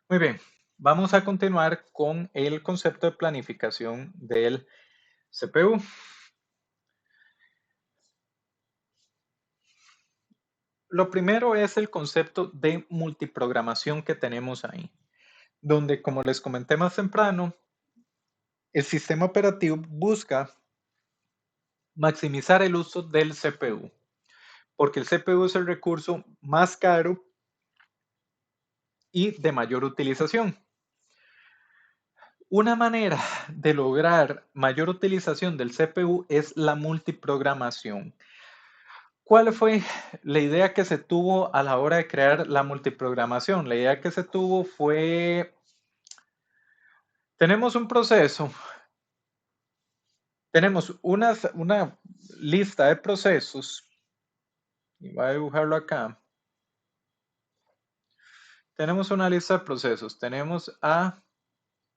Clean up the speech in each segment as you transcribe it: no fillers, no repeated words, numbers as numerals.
Muy bien, vamos a continuar con el concepto de planificación del CPU. Lo primero es el concepto de multiprogramación que tenemos ahí, donde, como les comenté más temprano, el sistema operativo busca maximizar el uso del CPU, porque el CPU es el recurso más caro y de mayor utilización. Una manera de lograr mayor utilización del CPU es la multiprogramación. ¿Cuál fue la idea que se tuvo a la hora de crear la multiprogramación? La idea que se tuvo fue, tenemos un proceso, tenemos una lista de procesos, y voy a dibujarlo acá. Tenemos una lista de procesos, tenemos A,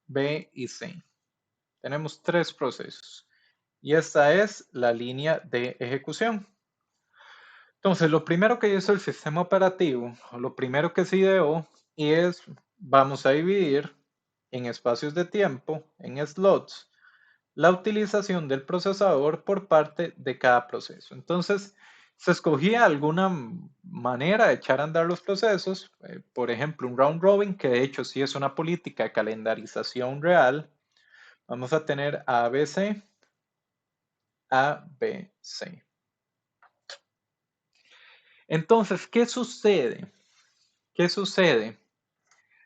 B y C. Tenemos tres procesos. Y esta es la línea de ejecución. Entonces, lo primero que hizo el sistema operativo, o lo primero que se ideó, es vamos a dividir en espacios de tiempo, en slots, la utilización del procesador por parte de cada proceso. Entonces, se escogía alguna manera de echar a andar los procesos, por ejemplo, un round robin, que de hecho sí es una política de calendarización real. Vamos a tener ABC, ABC. Entonces, ¿qué sucede? ¿Qué sucede?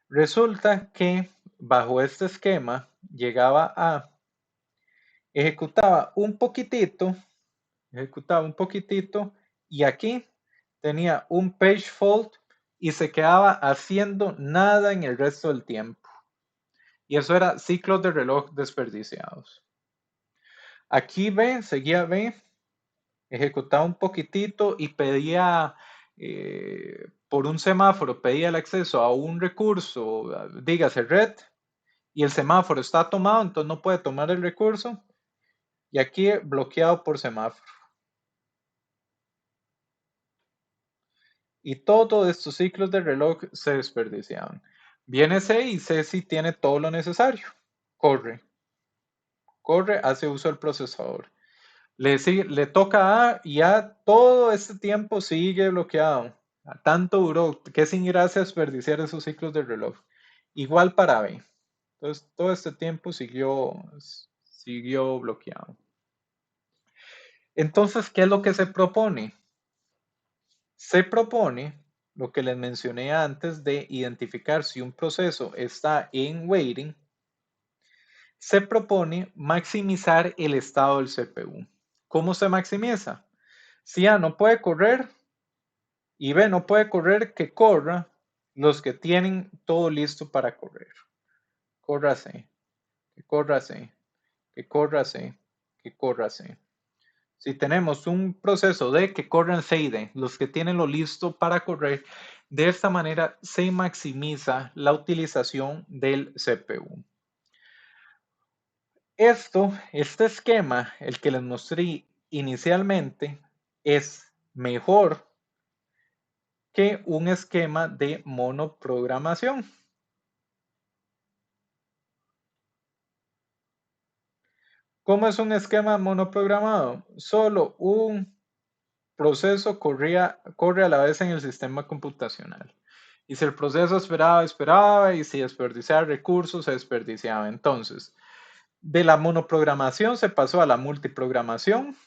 Resulta que bajo este esquema llegaba a, ejecutaba un poquitito y aquí tenía un page fault y se quedaba haciendo nada en el resto del tiempo. Y eso era ciclos de reloj desperdiciados. Aquí B, seguía B, ejecutaba un poquitito y pedía por un semáforo, pedía el acceso a un recurso, dígase red, y el semáforo está tomado, entonces no puede tomar el recurso. Y aquí bloqueado por semáforo. Y todos estos ciclos de reloj se desperdiciaban. Viene C y C sí tiene todo lo necesario. Corre, corre, hace uso del procesador. Le toca A y A todo este tiempo sigue bloqueado. Tanto duró que sin gracia desperdiciar esos ciclos de reloj. Igual para B. Entonces todo este tiempo siguió bloqueado. Entonces, ¿qué es lo que se propone? Se propone lo que les mencioné antes de identificar si un proceso está en waiting. Se propone maximizar el estado del CPU. ¿Cómo se maximiza? Si A no puede correr y B no puede correr, que corra los que tienen todo listo para correr. Córrase, que córrase, que córrase, que córrase. Si tenemos un proceso de que corren C y D, los que tienen lo listo para correr, de esta manera se maximiza la utilización del CPU. Este esquema, el que les mostré inicialmente, es mejor que un esquema de monoprogramación. ¿Cómo es un esquema monoprogramado? Solo un proceso corre a la vez en el sistema computacional. Y si el proceso esperaba, esperaba, y si desperdiciaba recursos, se desperdiciaba. Entonces, de la monoprogramación se pasó a la multiprogramación,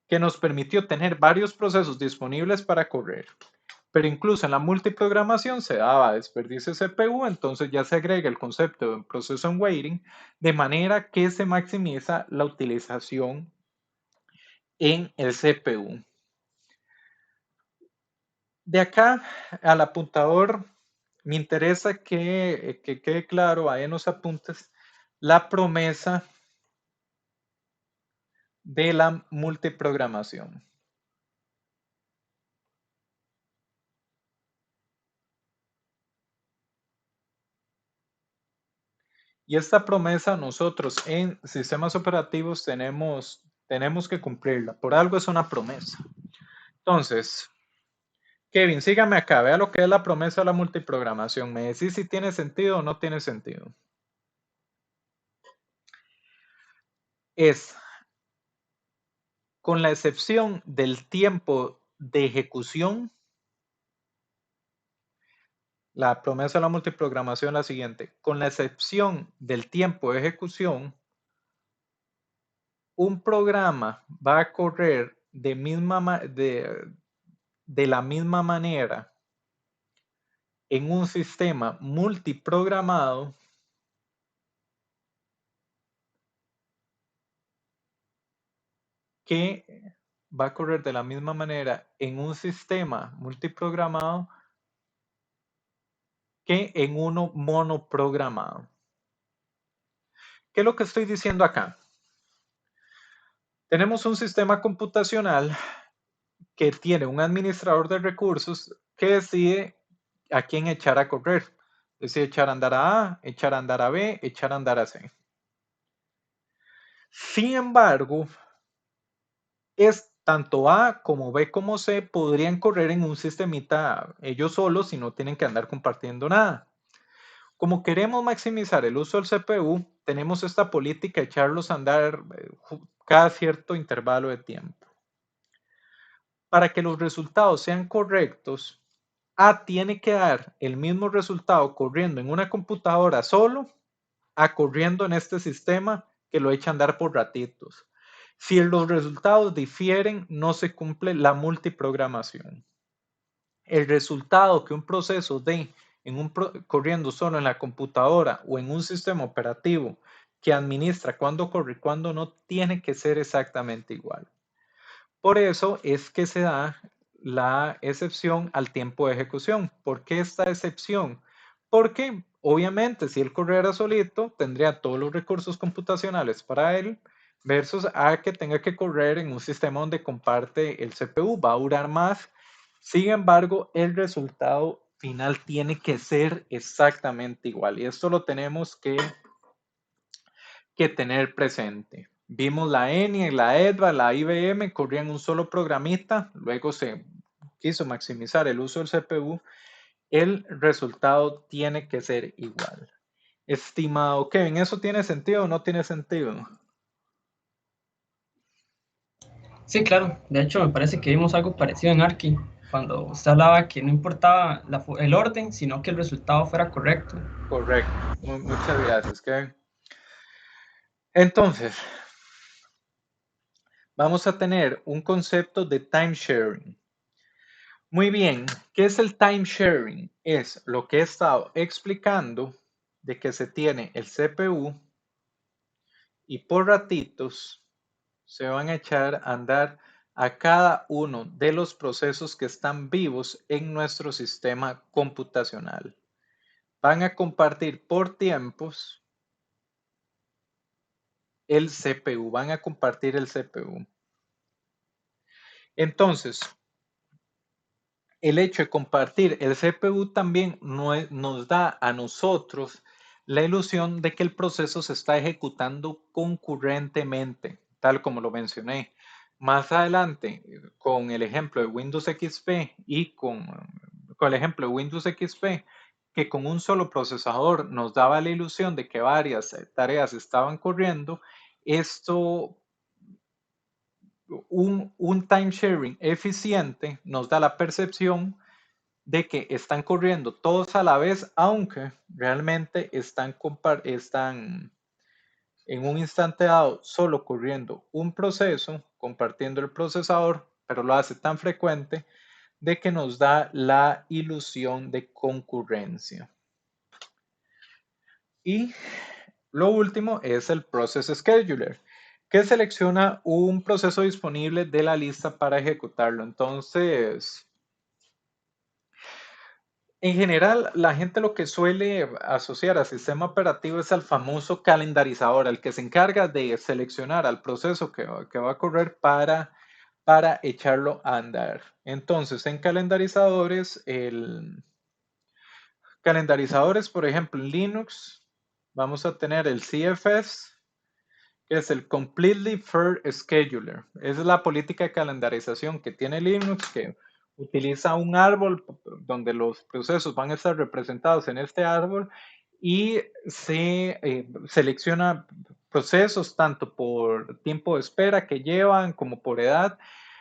que nos permitió tener varios procesos disponibles para correr. Pero incluso en la multiprogramación se daba desperdicio de CPU, entonces ya se agrega el concepto de un proceso en waiting, de manera que se maximiza la utilización en el CPU. De acá al apuntador, me interesa que quede claro ahí en los apuntes la promesa de la multiprogramación. Y esta promesa nosotros en sistemas operativos tenemos que cumplirla. Por algo es una promesa. Entonces, Kevin, sígame acá, vea lo que es la promesa de la multiprogramación. Me decís si tiene sentido o no tiene sentido. Es, con la excepción del tiempo de ejecución, la promesa de la multiprogramación es la siguiente. Con la excepción del tiempo de ejecución, un programa va a correr de la misma manera en un sistema multiprogramado que va a correr de la misma manera en un sistema multiprogramado que en uno monoprogramado. ¿Qué es lo que estoy diciendo acá? Tenemos un sistema computacional que tiene un administrador de recursos que decide a quién echar a correr. Decide echar a andar a A, echar a andar a B, echar a andar a C. Sin embargo, es tanto A como B como C podrían correr en un sistemita ellos solos y no tienen que andar compartiendo nada. Como queremos maximizar el uso del CPU, tenemos esta política de echarlos a andar cada cierto intervalo de tiempo. Para que los resultados sean correctos, A tiene que dar el mismo resultado corriendo en una computadora solo a corriendo en este sistema que lo echa a andar por ratitos. Si los resultados difieren, no se cumple la multiprogramación. El resultado que un proceso dé corriendo solo en la computadora o en un sistema operativo que administra cuándo corre y cuándo no, tiene que ser exactamente igual. Por eso es que se da la excepción al tiempo de ejecución. ¿Por qué esta excepción? Porque obviamente si él corriera solito, tendría todos los recursos computacionales para él, versus a que tenga que correr en un sistema donde comparte el CPU, va a durar más. Sin embargo, el resultado final tiene que ser exactamente igual. Y esto lo tenemos que tener presente. Vimos la ENI, la EDVA, la IBM, corrían un solo programita, luego se quiso maximizar el uso del CPU, el resultado tiene que ser igual. Estimado Kevin, ¿eso tiene sentido o no tiene sentido? Sí, claro. De hecho, me parece que vimos algo parecido en Arki, cuando usted hablaba que no importaba el orden, sino que el resultado fuera correcto. Correcto. Muchas gracias, Kevin. Entonces, vamos a tener un concepto de time sharing. Muy bien, ¿qué es el time sharing? Es lo que he estado explicando de que se tiene el CPU y por ratitos se van a echar a andar a cada uno de los procesos que están vivos en nuestro sistema computacional. Van a compartir por tiempos el CPU, van a compartir el CPU. Entonces, el hecho de compartir el CPU también nos da a nosotros la ilusión de que el proceso se está ejecutando concurrentemente, tal como lo mencioné. Más adelante, con el ejemplo de Windows XP y con el ejemplo de Windows XP, que con un solo procesador nos daba la ilusión de que varias tareas estaban corriendo, esto un time sharing eficiente nos da la percepción de que están corriendo todos a la vez, aunque realmente están en un instante dado solo corriendo un proceso, compartiendo el procesador, pero lo hace tan frecuente de que nos da la ilusión de concurrencia. Y lo último es el Process Scheduler, que selecciona un proceso disponible de la lista para ejecutarlo. Entonces, en general, la gente lo que suele asociar al sistema operativo es al famoso calendarizador, el que se encarga de seleccionar al proceso que va a correr para echarlo a andar. Entonces, en calendarizadores, por ejemplo, en Linux, vamos a tener el CFS, que es el Completely Fair Scheduler. Esa es la política de calendarización que tiene Linux, que utiliza un árbol donde los procesos van a estar representados en este árbol y se selecciona procesos tanto por tiempo de espera que llevan como por edad,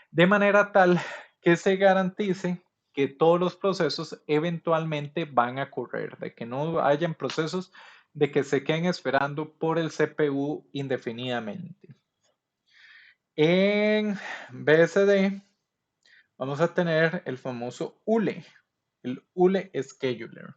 de manera tal que se garantice que todos los procesos eventualmente van a correr, de que no hayan procesos de que se queden esperando por el CPU indefinidamente. En BSD vamos a tener el famoso ULE, el ULE Scheduler,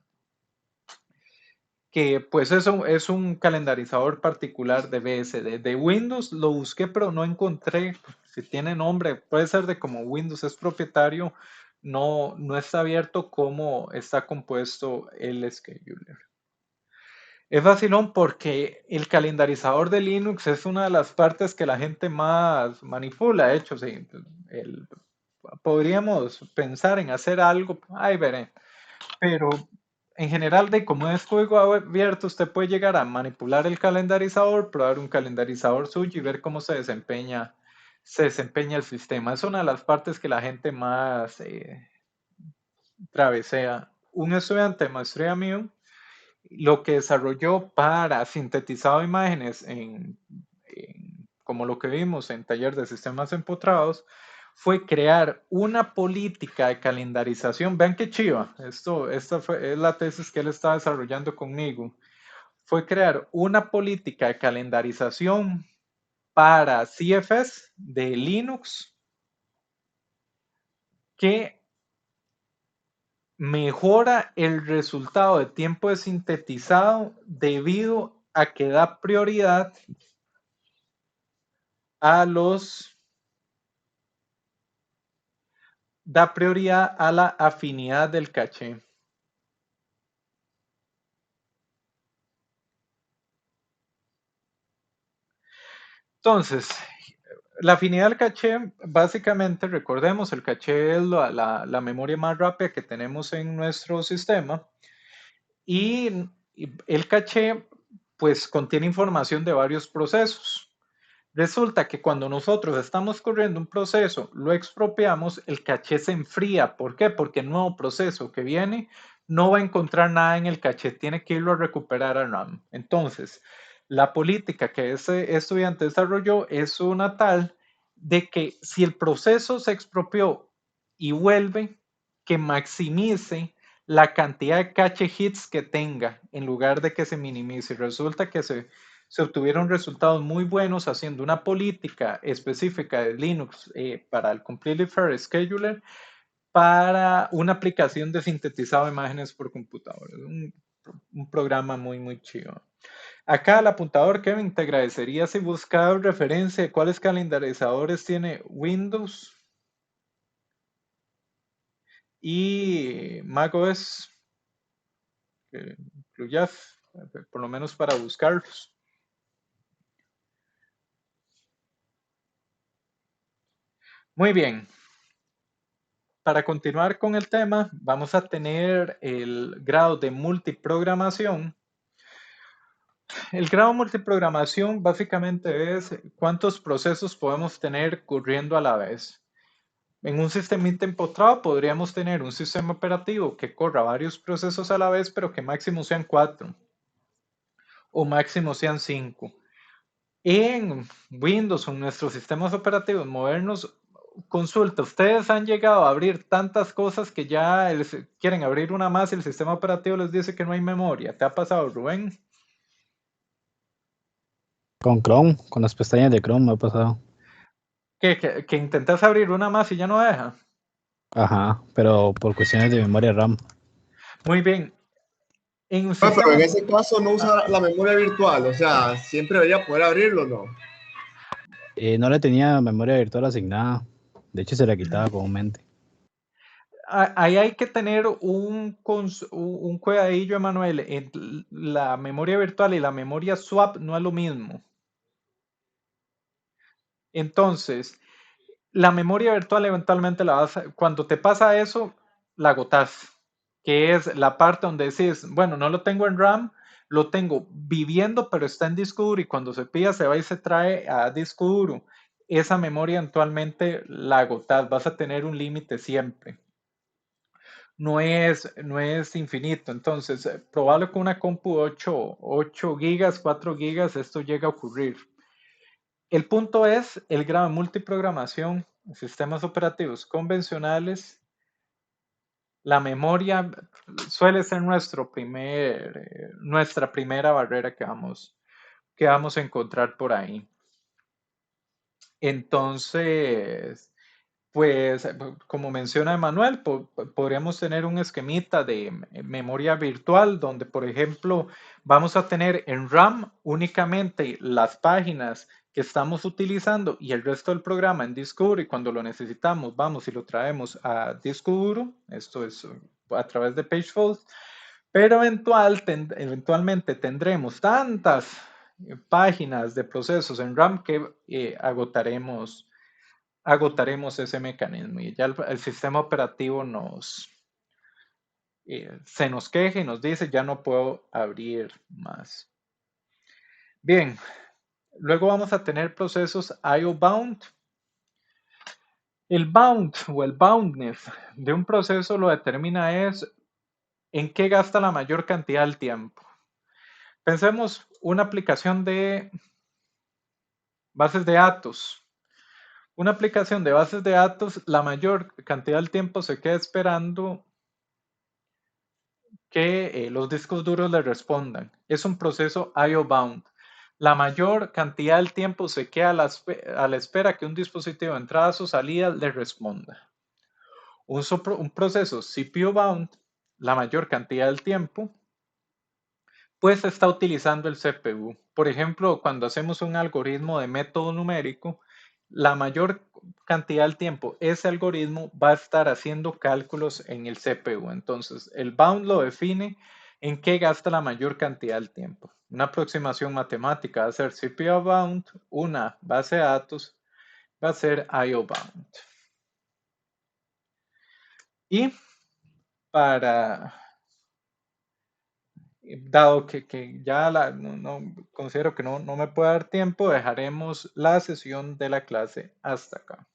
que pues eso es un calendarizador particular de BSD. De Windows lo busqué, pero no encontré si tiene nombre. Puede ser de como Windows es propietario, no está abierto cómo está compuesto el scheduler. Es vacilón porque el calendarizador de Linux es una de las partes que la gente más manipula. De hecho, sí, podríamos pensar en hacer algo, ahí veré. Pero en general, de como es código abierto, usted puede llegar a manipular el calendarizador, probar un calendarizador suyo y ver cómo se desempeña el sistema. Es una de las partes que la gente más travesea. Un estudiante de maestría mío lo que desarrolló para sintetizado de imágenes como lo que vimos en taller de sistemas empotrados, fue crear una política de calendarización. Vean qué chiva, esta es la tesis que él estaba desarrollando conmigo. Fue crear una política de calendarización para CFS de Linux que mejora el resultado de tiempo de sintetizado debido a que da prioridad a la afinidad del caché. Entonces, la afinidad del caché, básicamente, recordemos, el caché es la memoria más rápida que tenemos en nuestro sistema y el caché, pues, contiene información de varios procesos. Resulta que cuando nosotros estamos corriendo un proceso, lo expropiamos, el caché se enfría. ¿Por qué? Porque el nuevo proceso que viene no va a encontrar nada en el caché, tiene que irlo a recuperar a RAM. Entonces, la política que ese estudiante desarrolló es una tal de que si el proceso se expropió y vuelve, que maximice la cantidad de cache hits que tenga en lugar de que se minimice. Resulta que se obtuvieron resultados muy buenos haciendo una política específica de Linux para el Completely Fair Scheduler para una aplicación de sintetizado de imágenes por computador. Un programa muy, muy chido. Acá al apuntador, Kevin, te agradecería si buscas referencia de cuáles calendarizadores tiene Windows y macOS, que incluyas, por lo menos para buscarlos. Muy bien. Para continuar con el tema, vamos a tener el grado de multiprogramación. El grado de multiprogramación básicamente es cuántos procesos podemos tener corriendo a la vez. En un sistema empotrado podríamos tener un sistema operativo que corra varios procesos a la vez, pero que máximo sean 4 o máximo sean 5. En Windows o en nuestros sistemas operativos modernos, consulta, ustedes han llegado a abrir tantas cosas que ya quieren abrir una más y el sistema operativo les dice que no hay memoria. ¿Te ha pasado, Rubén? Con Chrome, con las pestañas de Chrome me ha pasado. Que intentas abrir una más y ya no deja. Ajá, pero por cuestiones de memoria RAM. Muy bien. En un Pero sistema... en ese caso no usa la memoria virtual, o sea, siempre debería poder abrirlo, ¿no? No le tenía memoria virtual asignada. De hecho, se la quitaba comúnmente. Ahí hay que tener un cuidadillo, Emanuel. La memoria virtual y la memoria swap no es lo mismo. Entonces, la memoria virtual eventualmente cuando te pasa eso, la agotas, que es la parte donde decís, bueno, no lo tengo en RAM, lo tengo viviendo, pero está en disco duro y cuando se pida se va y se trae a disco duro. Esa memoria eventualmente la agotas, vas a tener un límite siempre. no es infinito. Entonces, probarlo con una compu 8 gigas, 4 gigas, esto llega a ocurrir. El punto es el grado de multiprogramación, sistemas operativos convencionales. La memoria suele ser nuestra primera barrera que vamos a encontrar por ahí. Entonces, pues, como menciona Emanuel, podríamos tener un esquemita de memoria virtual donde, por ejemplo, vamos a tener en RAM únicamente las páginas que estamos utilizando y el resto del programa en disco duro, y cuando lo necesitamos vamos y lo traemos a disco duro. Esto es a través de page faults, pero eventualmente tendremos tantas páginas de procesos en RAM que agotaremos ese mecanismo y ya el sistema operativo se nos queja y nos dice ya no puedo abrir más. Bien, luego vamos a tener procesos IO bound. El bound o el boundness de un proceso lo determina es en qué gasta la mayor cantidad del tiempo. Pensemos una aplicación de bases de datos. Una aplicación de bases de datos, la mayor cantidad del tiempo se queda esperando que los discos duros le respondan. Es un proceso IO bound. La mayor cantidad del tiempo se queda a la espera que un dispositivo de entradas o salidas le responda. Un proceso CPU bound, la mayor cantidad del tiempo, pues está utilizando el CPU. Por ejemplo, cuando hacemos un algoritmo de método numérico, la mayor cantidad del tiempo ese algoritmo va a estar haciendo cálculos en el CPU. Entonces, el bound lo define en qué gasta la mayor cantidad del tiempo. Una aproximación matemática va a ser CPU bound, una base de datos va a ser IO bound. Y dado que ya considero que no me puede dar tiempo, dejaremos la sesión de la clase hasta acá.